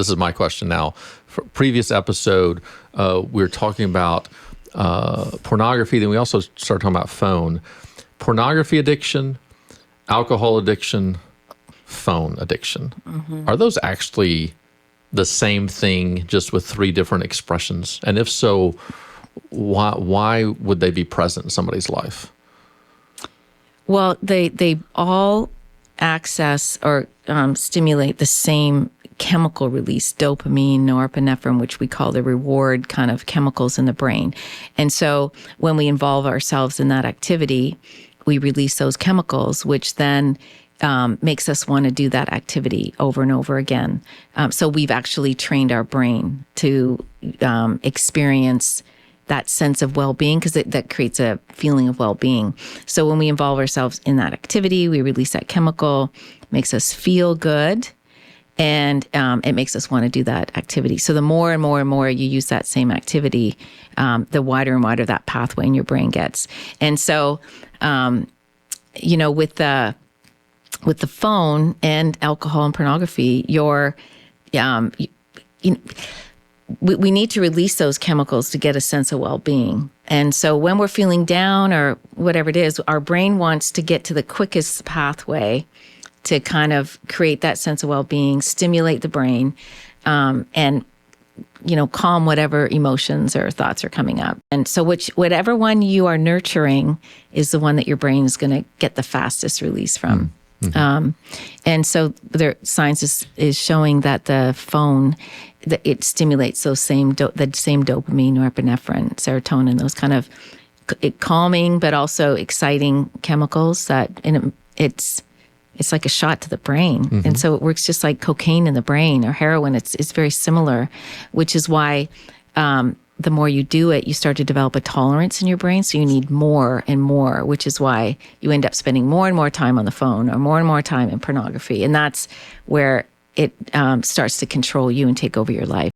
This is my question now. For previous episode, we were talking about pornography. Then we also started talking about phone. Pornography addiction, alcohol addiction, phone addiction. Are those actually the same thing, just with three different expressions? And if so, why would they be present in somebody's life? Well, they all access or stimulate the same chemical release, dopamine, norepinephrine, which we call the reward kind of chemicals in the brain. And so when we involve ourselves in that activity, we release those chemicals, which then makes us want to do that activity over and over again. So we've actually trained our brain to experience that sense of well-being, because that creates a feeling of well-being. So when we involve ourselves in that activity, we release that chemical, makes us feel good, and it makes us want to do that activity. So the more and more and more you use that same activity, the wider and wider that pathway in your brain gets. And so, with the phone and alcohol and pornography, we need to release those chemicals to get a sense of well-being. And so when we're feeling down or whatever it is, our brain wants to get to the quickest pathway to kind of create that sense of well-being, stimulate the brain, and calm whatever emotions or thoughts are coming up. And so whatever one you are nurturing is the one that your brain is going to get the fastest release from. And so science is showing that the phone, that it stimulates those the same dopamine, norepinephrine, serotonin, those kind of calming but also exciting chemicals it's like a shot to the brain. And so it works just like cocaine in the brain or heroin. It's very similar, which is why the more you do it, you start to develop a tolerance in your brain. So you need more and more, which is why you end up spending more and more time on the phone or more and more time in pornography. And that's where it starts to control you and take over your life.